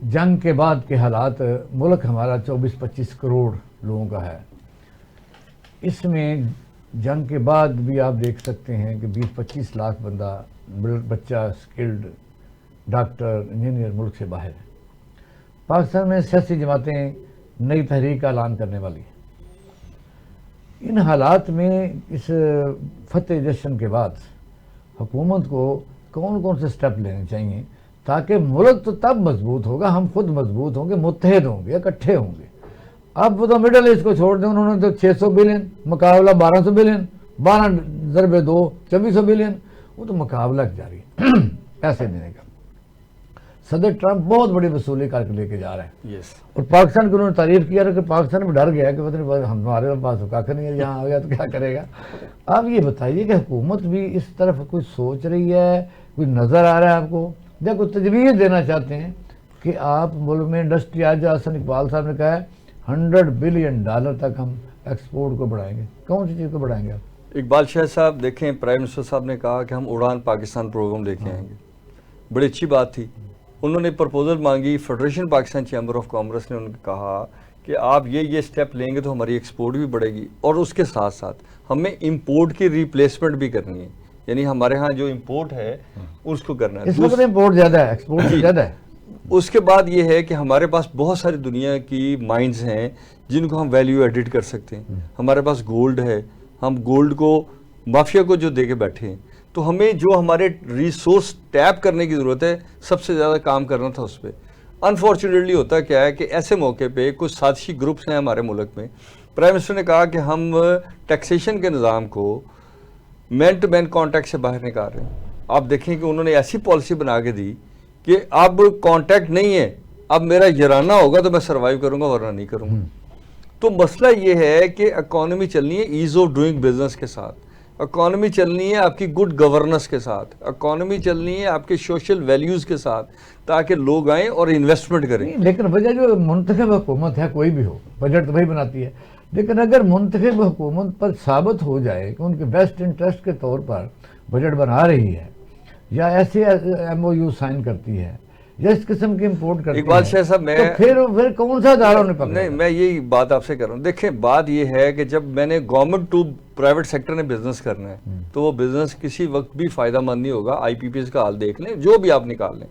जंग के बाद के हालात, मुल्क हमारा 24-25 करोड़ लोगों का है। इसमें जंग के बाद भी आप देख सकते हैं कि 20-25 लाख बच्चा स्किल्ड डॉक्टर इंजीनियर मुल्क से बाहर है। पाकिस्तान में सियासी जमातें नई तहरीक का ऐलान करने वाली हैं। इन हालात में इस फतेह जश्न के बाद हुकूमत को कौन कौन से स्टेप लेने चाहिए ताकि मुल्क तो तब मजबूत होगा, हम खुद मजबूत होंगे, मुत्तहिद होंगे, इकट्ठे होंगे। अब वो तो मिडल ईस्ट को छोड़ दें, उन्होंने तो 600 बिलियन मुकाबला 1200 बिलियन, 12 ज़रबे 2 2400 बिलियन, वो तो मुकाबला जारी है पैसे देने का। सदर ट्रंप बहुत बड़ी वसूली करके लेके जा रहे हैं। यस। और पाकिस्तान की उन्होंने तारीफ किया कि पाकिस्तान में डर गया कि पता नहीं हमारे पास काकर नहीं है, यहाँ आ गया तो क्या करेगा। आप ये बताइए कि हुकूमत भी इस तरफ कुछ सोच रही है, कुछ नज़र आ रहा है आपको, या कुछ तजवीज़ देना चाहते हैं कि आप मुल्क में इंडस्ट्री, आज हसन इकबाल साहब ने कहा है $100 बिलियन तक हम एक्सपोर्ट को बढ़ाएंगे। कौन सी चीज़ को बढ़ाएंगे आप? इकबाल शाह साहब देखें, प्राइम मिनिस्टर साहब ने कहा कि हम उड़ान पाकिस्तान प्रोग्राम लेके आएंगे, बड़ी अच्छी बात थी। उन्होंने प्रपोजल मांगी, federation Pakistan chamber of commerce ने उनको कहा कि आप ये स्टेप लेंगे तो हमारी एक्सपोर्ट भी बढ़ेगी और उसके साथ साथ हमें इंपोर्ट की रिप्लेसमेंट भी करनी है, यानी हमारे यहाँ जो इंपोर्ट है उसको करना है। इस वक्त इंपोर्ट ज़्यादा है, एक्सपोर्ट ज़्यादा है। उसके बाद ये है कि हमारे पास बहुत सारी दुनिया की माइंस हैं जिनको हम वैल्यू एडिट कर सकते हैं। हमारे पास गोल्ड है, हम गोल्ड को माफिया को जो दे के बैठे हैं, तो हमें जो हमारे रिसोर्स टैप करने की ज़रूरत है, सबसे ज़्यादा काम करना था उस पर। अनफॉर्चुनेटली होता क्या है कि ऐसे मौके पे कुछ साजिशी ग्रुप्स हैं हमारे मुल्क में। प्राइम मिनिस्टर ने कहा कि हम टैक्सेशन के निज़ाम को मैन टू मैन कॉन्टैक्ट से बाहर निकाल रहे हैं। आप देखें कि उन्होंने ऐसी पॉलिसी बना के दी कि अब कॉन्टैक्ट नहीं है, अब मेरा यराना होगा तो मैं सर्वाइव करूँगा वरना नहीं करूँगा। तो मसला ये है कि इकॉनमी चलनी है ईज ऑफ डूइंग बिजनेस के साथ, इकॉनमी चलनी है आपकी गुड गवर्नेंस के साथ, इकॉनमी चलनी है आपके सोशल वैल्यूज़ के साथ, ताकि लोग आएँ और इन्वेस्टमेंट करें। लेकिन वजह जो मुंतखब हुकूमत है, कोई भी हो, बजट तो वही बनाती है, लेकिन अगर मुंतखब हुकूमत पर साबित हो जाए कि उनके बेस्ट इंटरेस्ट के तौर पर बजट बना रही है या ऐसे MOU साइन करती है या इस किस्म की इम्पोर्ट करती है, इकबाल शाह साहब, मैं तो फिर कौन सा दायरा उन्हें पकड़ेगा? नहीं, मैं यही बात आपसे कर रहा हूँ। देखें, बात ये है कि जब मैंने गवर्नमेंट टू प्राइवेट सेक्टर ने बिजनेस करना है तो वो बिजनेस किसी वक्त भी फायदा मंद नहीं होगा। IPPs का हाल देख लें, जो भी आप निकाल लें,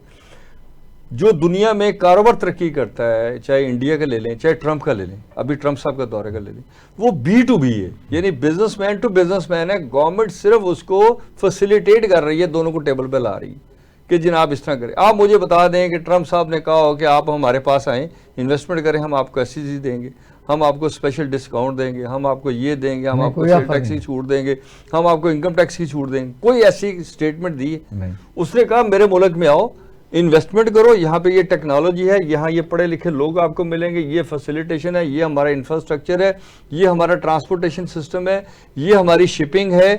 जो दुनिया में कारोबार तरक्की करता है, चाहे इंडिया का ले लें, चाहे ट्रंप का ले लें, अभी ट्रंप साहब का दौरे का ले लें, वो B2B है, यानी बिजनेसमैन टू बिजनेसमैन है। गवर्नमेंट सिर्फ उसको फैसिलिटेट कर रही है, दोनों को टेबल पे ला रही है कि जनाब इस तरह करें। आप मुझे बता दें कि ट्रंप साहब ने कहा हो कि आप हमारे पास आएँ, इन्वेस्टमेंट करें, हम आपको ऐसी चीज़ देंगे, हम आपको स्पेशल डिस्काउंट देंगे, हम आपको ये देंगे, हम आपको सेल टैक्स की छूट देंगे, हम आपको इनकम टैक्स की छूट देंगे, कोई ऐसी स्टेटमेंट दी है? उसने कहा मेरे मुल्क में आओ, इन्वेस्टमेंट करो, यहाँ पे ये टेक्नोलॉजी है, यहाँ ये पढ़े लिखे लोग आपको मिलेंगे, ये फैसिलिटेशन है, ये हमारा इंफ्रास्ट्रक्चर है, ये हमारा ट्रांसपोर्टेशन सिस्टम है, ये हमारी शिपिंग है,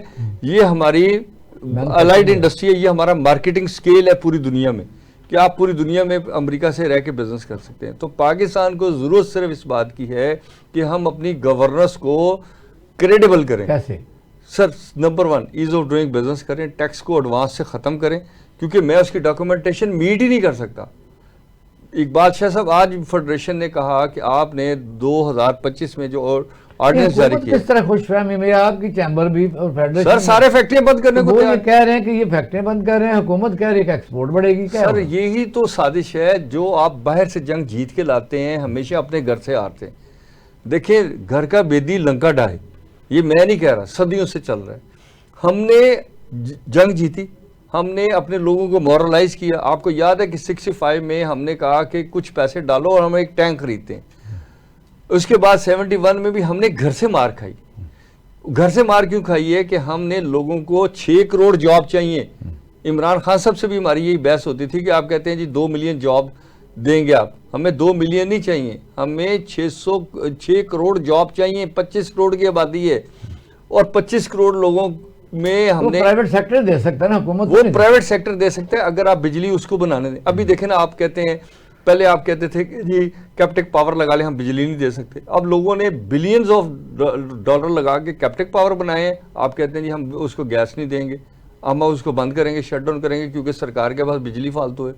ये हमारी अलाइड इंडस्ट्री है, ये हमारा मार्केटिंग स्केल है पूरी दुनिया में कि आप पूरी दुनिया में अमेरिका से रह के बिजनेस कर सकते हैं। तो पाकिस्तान को ज़रूरत सिर्फ इस बात की है कि हम अपनी गवर्नेंस को क्रेडिबल करें। कैसे? Sir, number 1 ease of doing business करें, टैक्स को एडवांस से ख़त्म करें, क्योंकि मैं उसकी डॉक्यूमेंटेशन मीट ही नहीं कर सकता। इकबाल शाह साहब, आज फेडरेशन ने कहा कि आपने 2025 में जो ऑर्डिनेंस जारी किया, किस तरह खुशफहमी में आपकी चैम्बर भी और फेडरेशन, सर सारे फैक्ट्रियां बंद करने को ये कह रहे हैं कि ये फैक्ट्रियां बंद कर रहे हैं, हुकूमत कह रही है कि एक्सपोर्ट बढ़ेगी। क्या सर, यही तो साजिश है जो आप बाहर से जंग जीत के लाते हैं, हमेशा अपने घर से हारते हैं। देखिए, घर का बेदी लंका ढाए, ये मैं नहीं कह रहा, सदियों से चल रहा है। हमने जंग जीती, हमने अपने लोगों को मॉरलाइज किया। आपको याद है कि 65 में हमने कहा कि कुछ पैसे डालो और हम एक टैंक खरीदते हैं। उसके बाद 71 में भी हमने घर से मार खाई। घर से मार क्यों खाई है कि हमने लोगों को 6 करोड़ जॉब चाहिए। इमरान खान साहब से भी हमारी यही बहस होती थी कि आप कहते हैं जी 2 मिलियन जॉब देंगे आप, हमें 2 मिलियन नहीं चाहिए, हमें 6 करोड़ जॉब चाहिए। 25 करोड़ की आबादी है और 25 करोड़ लोगों में हमने प्राइवेट सेक्टर दे सकता है ना, हुकूमत वो प्राइवेट सेक्टर दे सकते हैं अगर आप बिजली उसको बनाने दें। अभी देखें ना, आप कहते हैं, पहले आप कहते थे कि जी कैप्टिव पावर लगा ले, हम बिजली नहीं दे सकते। अब लोगों ने बिलियंस ऑफ डॉलर लगा के कैप्टिव पावर बनाए हैं, आप कहते हैं जी हम उसको गैस नहीं देंगे, हम उसको बंद करेंगे, शट डाउन करेंगे क्योंकि सरकार के पास बिजली फालतू है।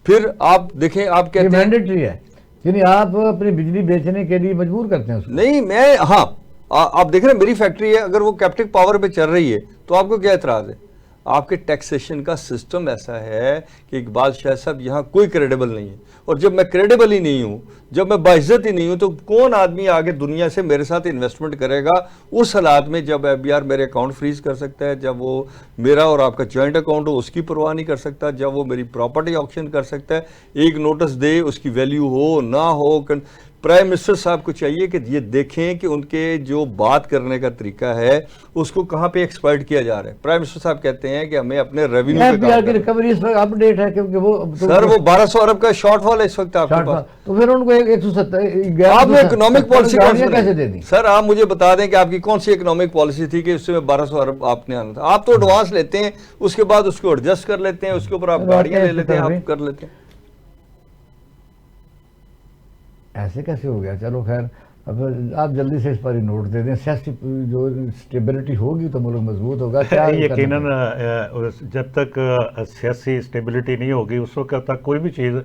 फिर आप देखें, आप ये कहते हैं मैंडेटरी है, यानी आप अपनी बिजली बेचने के लिए मजबूर करते हैं उसको। नहीं, मैं हाँ, आप देख रहे हैं मेरी फैक्ट्री है, अगर वो कैप्टिव पावर पे चल रही है तो आपको क्या एतराज है? आपके टैक्सेशन का सिस्टम ऐसा है कि इकबाल शाह साहब यहाँ कोई क्रेडिबल नहीं है, और जब मैं क्रेडिबल ही नहीं हूँ, जब मैं बाइज्जत ही नहीं हूँ, तो कौन आदमी आगे दुनिया से मेरे साथ इन्वेस्टमेंट करेगा उस हालात में जब एफबीआर मेरे अकाउंट फ्रीज कर सकता है, जब वो मेरा और आपका जॉइंट अकाउंट हो उसकी परवाह नहीं कर सकता, जब वो मेरी प्रॉपर्टी ऑक्शन कर सकता है, एक नोटिस दे उसकी वैल्यू हो ना हो। प्राइम मिनिस्टर साहब को चाहिए कि ये देखें कि उनके जो बात करने का तरीका है उसको कहाँ पे एक्सपर्ट किया जा रहा है। प्राइम मिनिस्टर साहब कहते हैं कि हमें अपने रेवेन्यू पे एफबीआर की रिकवरी इस वक्त अपडेट है, क्योंकि वो सर वो 1200 अरब का शॉर्टफॉल है इस वक्त आपके पास। तो फिर उनको 170 आपने इकोनॉमिक पॉलिसी कैसे दे दी? सर आप मुझे बता दें कि आपकी कौन सी इकोनॉमिक पॉलिसी थी कि उससे 1200 अरब आपने आना था? आप तो एडवांस लेते हैं, उसके बाद उसको एडजस्ट कर लेते हैं, उसके ऊपर आप गाड़ियां ले लेते हैं, आप कर लेते हैं। ऐसे कैसे हो गया? चलो खैर, अब आप जल्दी से इस पर ही नोट दे दें। सियासी जो स्टेबिलिटी होगी तो मुल्क मजबूत होगा। क्या यकीनन जब तक सियासी स्टेबिलिटी नहीं होगी उस वक्त तक कोई भी चीज़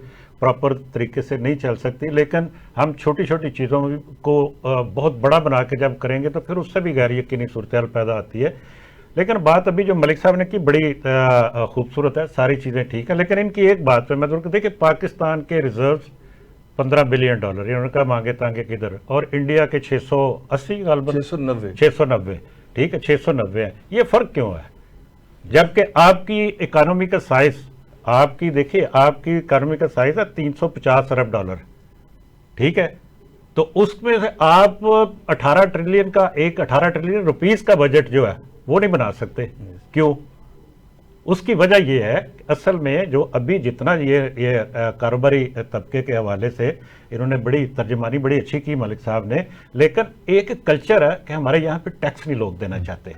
प्रॉपर तरीके से नहीं चल सकती। लेकिन हम छोटी छोटी चीज़ों को बहुत बड़ा बना के जब करेंगे तो फिर उससे भी गैर यकीनी सूरत पैदा आती है। लेकिन बात अभी जो मलिक साहब ने की बड़ी खूबसूरत है, सारी चीज़ें ठीक है, लेकिन इनकी एक बात पे मैं जरूर देखिए, पाकिस्तान के रिजर्व्स $15 बिलियन, उनका मांगे तांगे किधर, और इंडिया के 680 गालबन 690, ठीक है 690 है। ये फर्क क्यों है? जबकि आपकी इकोनॉमी का साइज, आपकी देखिए आपकी इकोनॉमी का साइज है $350 अरब, ठीक है, तो उसमें से आप 18 ट्रिलियन का, 18 ट्रिलियन रुपीस का बजट जो है वो नहीं बना सकते। क्यों? उसकी वजह यह है असल में जो अभी जितना ये कारोबारी तबके के हवाले से इन्होंने बड़ी तर्जमानी बड़ी अच्छी की मलिक साहब ने, लेकिन एक कल्चर है कि हमारे यहाँ पे टैक्स नहीं लोग देना चाहते।